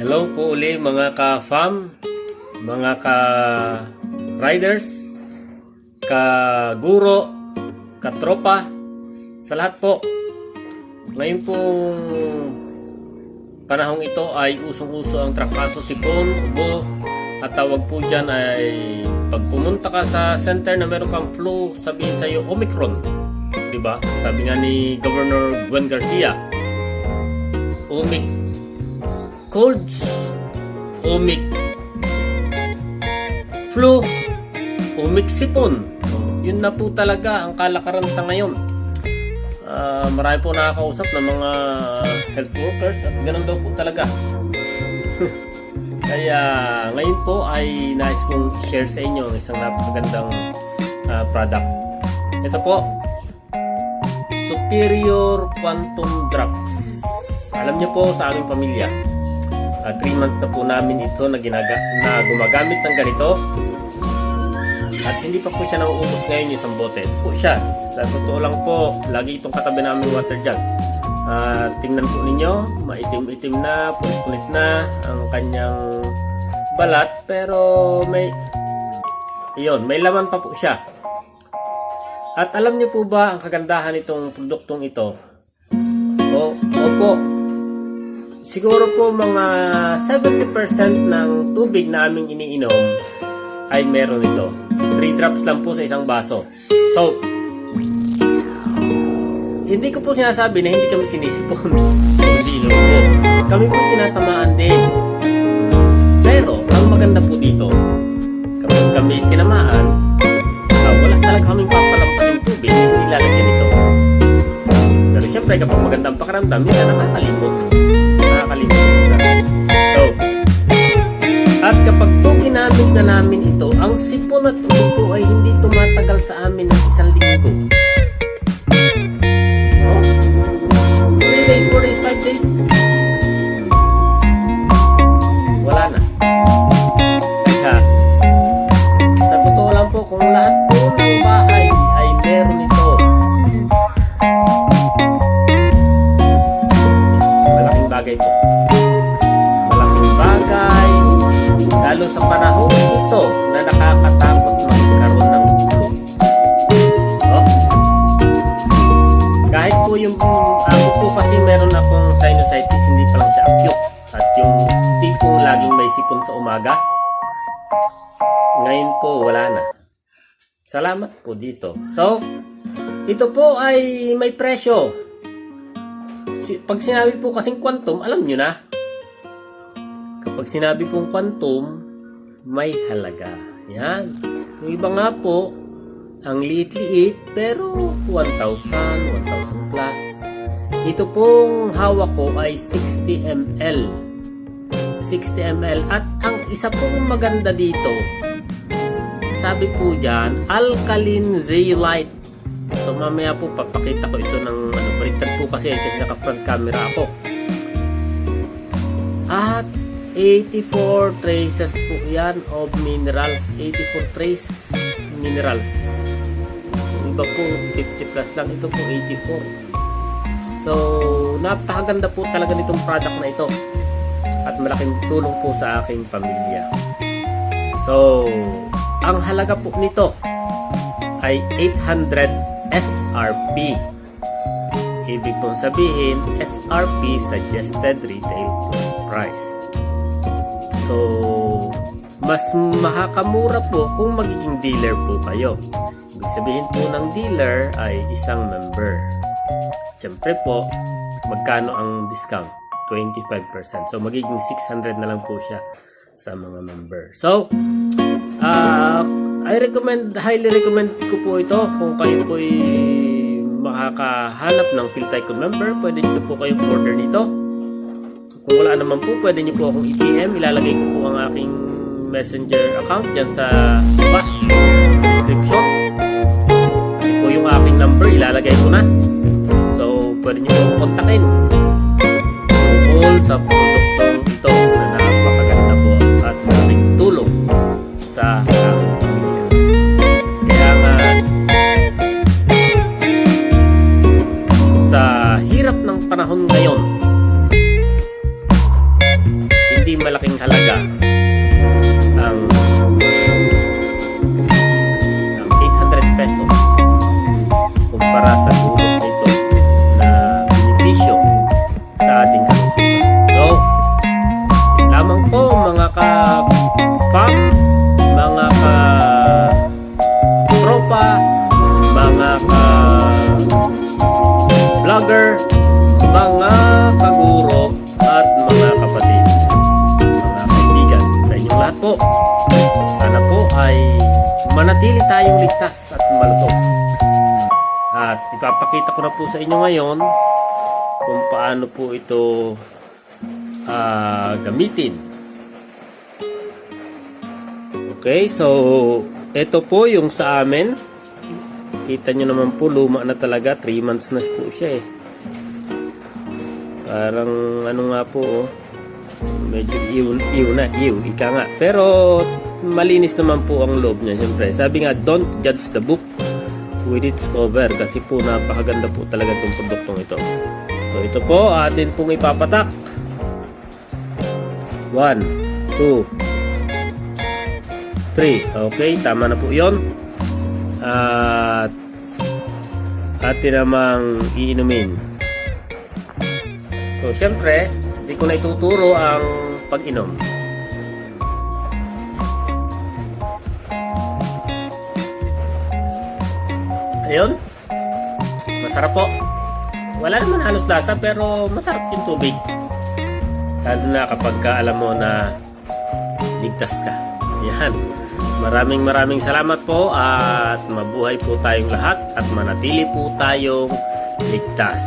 Hello po uli mga ka-fam, mga ka-riders, ka-guro, ka-tropa, sa lahat po. Ngayon pong panahong ito ay usong-uso ang trangkaso, sipon, ubo, at tawag po dyan ay pag pumunta ka sa center na meron kang flu, sabihin sa'yo Omicron. Diba? Sabi nga ni Governor Gwen Garcia, colds, flu, sipon. Yun na po talaga ang kalakaran sa ngayon. Marami po nakakausap ng mga health workers at ganun daw po talaga. Kaya ngayon po ay nais kong share sa inyo ang isang napakagandang product. Ito po, Superior Quantum Drops. Alam niyo po sa aming pamilya, 3 months na po namin ito na gumagamit ng ganito. At hindi pa po siya nauubos ngayon isang bote. Po siya. Sa totoo lang po, lagi itong katabi namin water jug. Tingnan po ninyo, maitim-itim na, punit-punit na ang kanyang balat. Pero may laman pa po siya. At alam niyo po ba ang kagandahan nitong produktong ito? Opo. Siguro po mga 70% ng tubig na aming iniinom ay meron ito. 3 drops lang po sa isang baso. So, hindi ko po sinasabi na hindi kami sinisipon. Hindi po. Kami po tinatamaan din. Pero, ang maganda po dito, kapag kami tinamaan, wala talaga kaming papalampasin tubig, hindi lalagyan ito. Pero syempre, kapag magandang pakiramdam, minsan nakakalimot. So, at kapag po ginamit na namin ito, ang sipon at ubo po ay hindi tumatagal sa amin ng 1 linggo. 3 days, 4 days, 5 days, wala na. Kaya, sa totoo lang po, kung lahat po ng bahay ay meron ito, malaking bagay po. Lalo sa panahon ito na nakakatakot magkaroon ng flu. Kahit po yung ako po kasi meron akong sinusitis, hindi pa lang siya acute. At yung tipong laging may sipon sa umaga, ngayon po wala na. Salamat po dito. So, ito po ay may presyo. Pag sinabi po kasing quantum, alam nyo na. Kapag sinabi pong quantum, may halaga. Yan. Yung iba nga po, ang liit-liit, pero 1,000, 1,000 plus. Ito pong hawak ko ay 60 ml. 60 ml. At ang isa pong maganda dito, sabi po dyan, alkaline zeolite. So mamaya po, papakita ko ito ng baliktad po kasi naka-front camera ako. At 84 traces po yan of minerals. 84 trace minerals. Yung iba po 50 plus lang. Ito po 84. So napakaganda po talaga nitong product na ito. At malaking tulong po sa aking pamilya. So ang halaga po nito ay 800 SRP. Ibig pong sabihin, SRP, Suggested Retail Price. So, mas makakamura po kung magiging dealer po kayo. Ibig sabihin po ng dealer ay isang member. Siyempre po, magkano ang discount? 25%. So, magiging 600 na lang po siya sa mga member. So, highly recommend ko po ito. Kung kayo po ay makakahanap ng PhilTycoon member, pwede nyo po kayong order nito. Kung wala naman po, pwede niyo po akong i-PM. Ilalagay ko po ang aking messenger account dyan sa description. Ito po yung aking number, ilalagay ko na. So, pwede niyo po akong kontakin. Tungkol sa produktong ito na napakaganda po at malaking tulong sa aking pamilya. Kaya nga, sa hirap ng panahon ngayon, hindi hindi malaking halaga ang 800 pesos kumpara sa dulot nito na benepisyo sa ating kalusugan. So, lamang po mga ka-fam, mga ka-tropa, mga ka-vlogger, mga kaguro at mga kapatid, mga kaibigan, sa inyong lahat po, sana po ay manatili tayong ligtas at malusog. At ipapakita ko na po sa inyo ngayon kung paano po ito gamitin. Okay, so ito po yung sa amin. Kita nyo naman po, luma na talaga, 3 months na po siya eh. Parang ano nga po, medyo iw, ika nga. Pero malinis naman po ang loob niya, siyempre. Sabi nga, don't judge the book with its cover, kasi po napakaganda po talaga itong produktong ito. So ito po, atin pong ipapatak. 1, 2, 3. Okay, tama na po yon. At atin namang iinumin. So, syempre, hindi ko na ituturo ang pag-inom. Ayun. Masarap po. Wala naman halos lasa, pero masarap yung tubig. Lalo na kapag alam mo na ligtas ka. Yan. Maraming salamat po at mabuhay po tayong lahat at manatili po tayong ligtas.